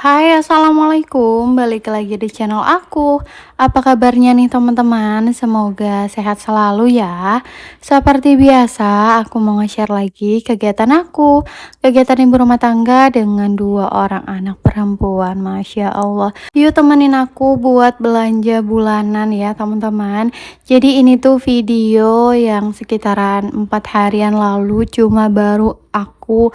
Hai, assalamualaikum. Balik lagi di channel aku. Apa kabarnya nih, teman-teman? Semoga sehat selalu ya. Seperti biasa, aku mau nge-share lagi kegiatan aku. Kegiatan ibu rumah tangga dengan dua orang anak perempuan. Masya Allah. Yuk temenin aku buat belanja bulanan ya, teman-teman. Jadi ini tuh video yang sekitaran 4 harian lalu, cuma baru aku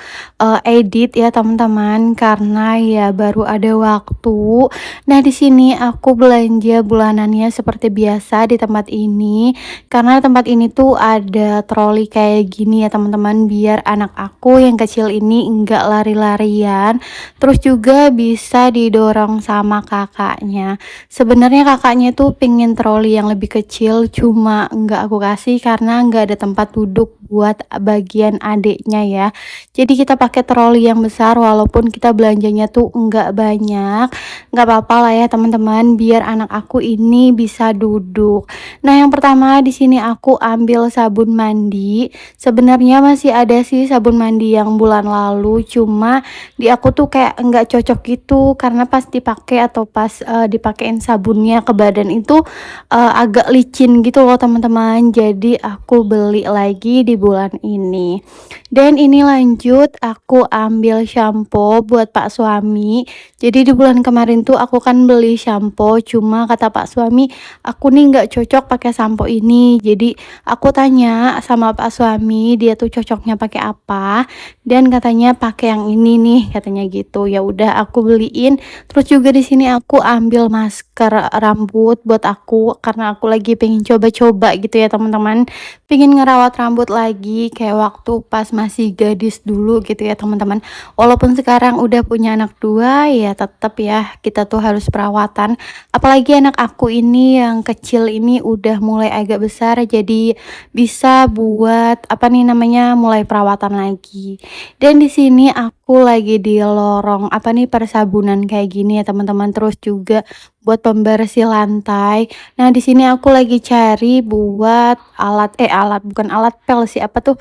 edit ya teman-teman, karena ya baru ada waktu. Nah, di sini aku belanja bulanannya seperti biasa di tempat ini, karena tempat ini tuh ada troli kayak gini ya teman-teman, biar anak aku yang kecil ini enggak lari-larian, terus juga bisa didorong sama kakaknya. Sebenarnya kakaknya tuh pengen troli yang lebih kecil, cuma enggak aku kasih karena enggak ada tempat duduk buat bagian adiknya ya. Jadi kita pakai troli yang besar, walaupun kita belanjanya tuh enggak banyak, nggak apa-apa lah ya teman-teman, biar anak aku ini bisa duduk. Nah, yang pertama di sini aku ambil sabun mandi. Sebenarnya masih ada sih sabun mandi yang bulan lalu, cuma di aku tuh kayak enggak cocok gitu, karena pas dipakai atau pas dipakein sabunnya ke badan itu agak licin gitu loh teman-teman. Jadi aku beli lagi di bulan ini. Dan ini lanjut aku ambil shampoo buat Pak suami. Jadi di bulan kemarin tuh aku kan beli shampoo, cuma kata Pak suami, "Aku nih nggak cocok pakai sampo ini." Jadi aku tanya sama Pak suami, dia tuh cocoknya pakai apa? Dan katanya pakai yang ini nih, katanya gitu. Ya udah aku beliin. Terus juga di sini aku ambil masker rambut buat aku, karena aku lagi pengen coba-coba gitu ya teman-teman. Pengen ngerawat rambut lagi kayak waktu pas masih gadis dulu gitu ya teman-teman. Walaupun sekarang udah punya anak dua, ya tetap ya kita tuh harus perawatan. Apalagi anak aku ini yang kecil ini udah mulai agak besar, jadi bisa buat apa nih namanya, mulai perawatan lagi. Dan di sini aku lagi di lorong apa nih, persabunan kayak gini ya teman-teman, terus juga buat pembersih lantai. Nah, di sini aku lagi cari buat alat bukan alat pel sih, apa tuh,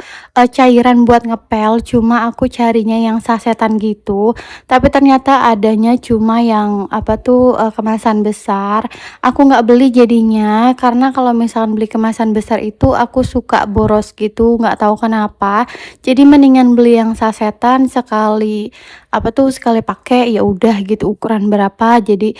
cairan buat ngepel, cuma aku carinya yang sasetan gitu, tapi ternyata adanya cuma yang apa tuh, kemasan besar. Aku nggak beli jadinya, karena kalau misalkan beli kemasan besar itu aku suka boros gitu, nggak tahu kenapa. Jadi mendingan beli yang sasetan, sekali apa tuh, sekali pakai ya udah gitu, ukuran berapa, jadi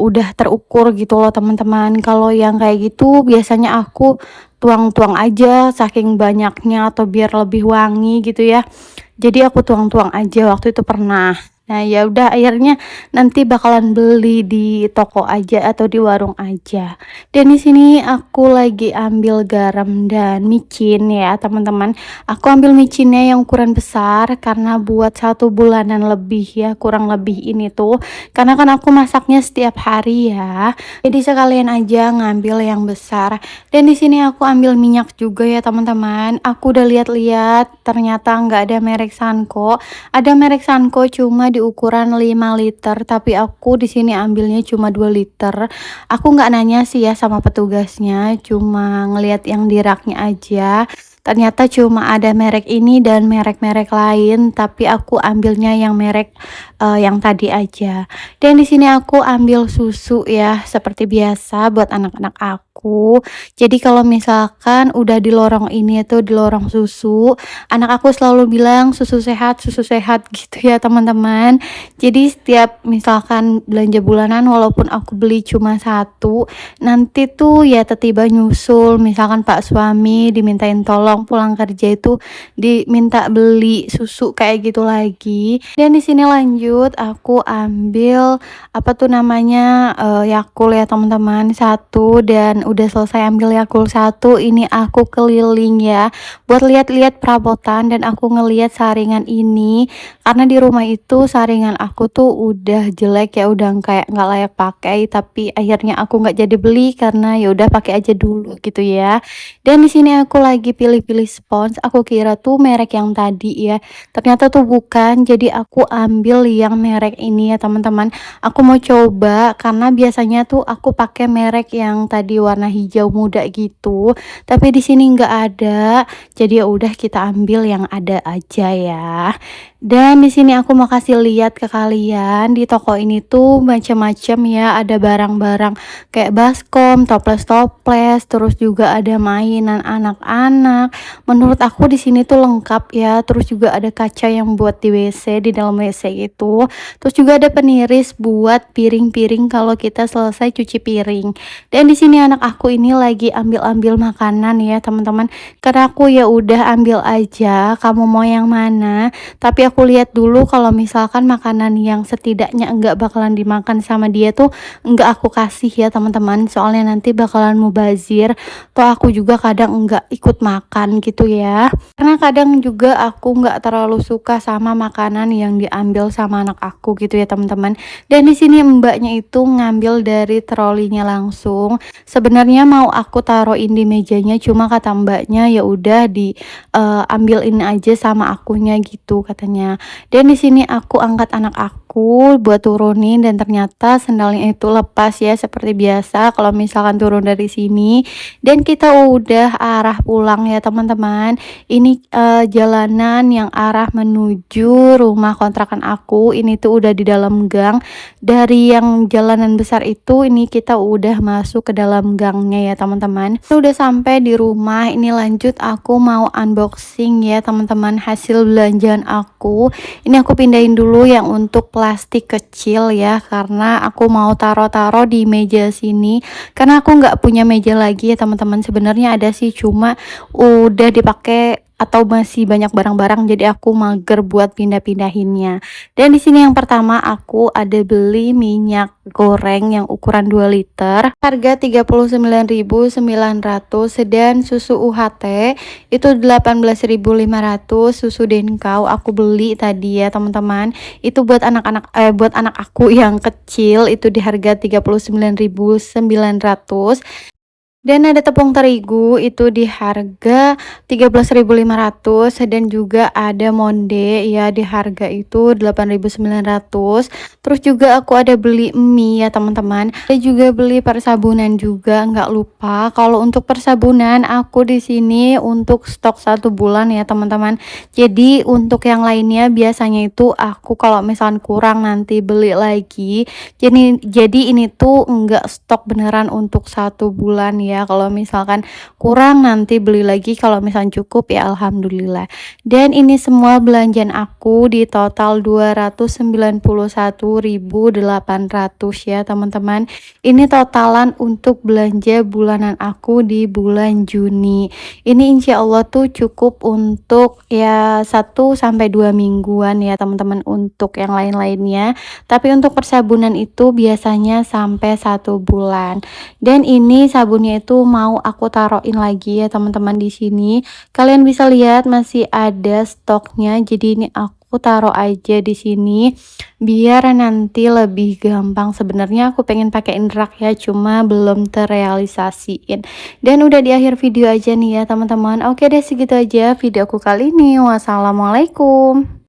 udah terukur gitu loh teman-teman. Kalau yang kayak gitu biasanya aku tuang-tuang aja saking banyaknya, atau biar lebih wangi gitu ya. Jadi aku tuang-tuang aja waktu itu pernah. Nah, ya udah akhirnya nanti bakalan beli di toko aja atau di warung aja. Dan di sini aku lagi ambil garam dan micin ya, teman-teman. Aku ambil micinnya yang ukuran besar karena buat 1 bulanan lebih ya, kurang lebih ini tuh. Karena kan aku masaknya setiap hari ya. Jadi sekalian aja ngambil yang besar. Dan di sini aku ambil minyak juga ya teman-teman. Aku udah lihat-lihat, ternyata nggak ada merek Sanko. Ada merek Sanko cuma di ukuran 5 liter, tapi aku di sini ambilnya cuma 2 liter. Aku nggak nanya sih ya sama petugasnya, cuma ngelihat yang di raknya aja. Ternyata cuma ada merek ini dan merek-merek lain, tapi aku ambilnya yang merek yang tadi aja. Dan di sini aku ambil susu ya, seperti biasa buat anak-anak aku. Jadi kalau misalkan udah di lorong ini tuh, di lorong susu, anak aku selalu bilang susu sehat gitu ya teman-teman. Jadi setiap misalkan belanja bulanan, walaupun aku beli cuma satu, nanti tuh ya tiba nyusul, misalkan Pak suami dimintain tolong pulang kerja itu diminta beli susu kayak gitu lagi. Dan di sini lanjut aku ambil apa tuh namanya, Yakult ya teman-teman, satu, dan teman-teman udah selesai ambil Yakult 1, ini aku keliling ya buat lihat-lihat perabotan dan aku ngelihat saringan ini karena di rumah itu saringan aku tuh udah jelek ya, udah kayak nggak layak pakai, tapi akhirnya aku nggak jadi beli karena ya udah pakai aja dulu gitu ya. Dan di sini aku lagi pilih-pilih spons, aku kira tuh merek yang tadi ya, ternyata tuh bukan. Jadi aku ambil yang merek ini ya teman-teman. Aku mau coba karena biasanya tuh aku pakai merek yang tadi warna hijau muda gitu, tapi di sini nggak ada. Jadi ya udah kita ambil yang ada aja ya. Dan di sini aku mau kasih lihat ke kalian, di toko ini tuh macam-macam ya, ada barang-barang kayak baskom, toples-toples, terus juga ada mainan anak-anak. Menurut aku di sini tuh lengkap ya, terus juga ada kaca yang buat di WC, di dalam WC itu. Terus juga ada peniris buat piring-piring kalau kita selesai cuci piring. Dan di sini anak aku ini lagi ambil-ambil makanan ya, teman-teman. Karena aku ya udah ambil aja, kamu mau yang mana? Tapi aku lihat dulu kalau misalkan makanan yang setidaknya enggak bakalan dimakan sama dia tuh enggak aku kasih ya teman-teman, soalnya nanti bakalan mubazir. Toh aku juga kadang enggak ikut makan gitu ya, karena kadang juga aku enggak terlalu suka sama makanan yang diambil sama anak aku gitu ya teman-teman. Dan di sini mbaknya itu ngambil dari trolinya langsung. Sebenarnya mau aku taruhin di mejanya, cuma kata mbaknya ya udah di ambilin aja sama akunya gitu katanya. Dan di sini aku angkat anak aku buat turunin dan ternyata sendalnya itu lepas ya seperti biasa kalau misalkan turun dari sini. Dan kita udah arah pulang ya teman-teman. Ini jalanan yang arah menuju rumah kontrakan aku. Ini tuh udah di dalam gang. Dari yang jalanan besar itu ini kita udah masuk ke dalam gangnya ya teman-teman. Udah sampai di rumah. Ini lanjut aku mau unboxing ya teman-teman hasil belanjaan aku. Ini aku pindahin dulu yang untuk plastik kecil ya, karena aku mau taruh-taruh di meja sini karena aku nggak punya meja lagi ya teman-teman. Sebenarnya ada sih, cuma udah dipakai atau masih banyak barang-barang, jadi aku mager buat pindah-pindahinnya. Dan di sini yang pertama aku ada beli minyak goreng yang ukuran 2 liter harga 39.900, dan susu UHT itu 18.500. Susu Denkau aku beli tadi ya teman-teman, itu buat buat anak aku yang kecil itu di harga 39.900. Dan ada tepung terigu itu di harga 13.500, dan juga ada monde ya di harga itu 8.900. Terus juga aku ada beli mie ya teman-teman. Ada juga beli persabunan juga, nggak lupa. Kalau untuk persabunan aku di sini untuk stok 1 bulan ya teman-teman. Jadi untuk yang lainnya biasanya itu aku kalau misalkan kurang nanti beli lagi. Jadi ini tuh enggak stok beneran untuk 1 bulan ya. Kalau misalkan kurang nanti beli lagi, kalau misalkan cukup ya alhamdulillah. Dan ini semua belanjaan aku di total 291.800 ya teman-teman. Ini totalan untuk belanja bulanan aku di bulan Juni. Ini insya Allah tuh cukup untuk ya 1 sampai 2 mingguan ya teman-teman untuk yang lain-lainnya. Tapi untuk persabunan itu biasanya sampai 1 bulan. Dan ini sabunnya itu mau aku taruhin lagi ya teman-teman di sini. Kalian bisa lihat masih ada stoknya. Jadi ini aku taruh aja di sini biar nanti lebih gampang. Sebenarnya aku pengen pakein rak ya, cuma belum terrealisasiin. Dan udah di akhir video aja nih ya teman-teman. Oke deh, segitu aja video aku kali ini. Wassalamualaikum.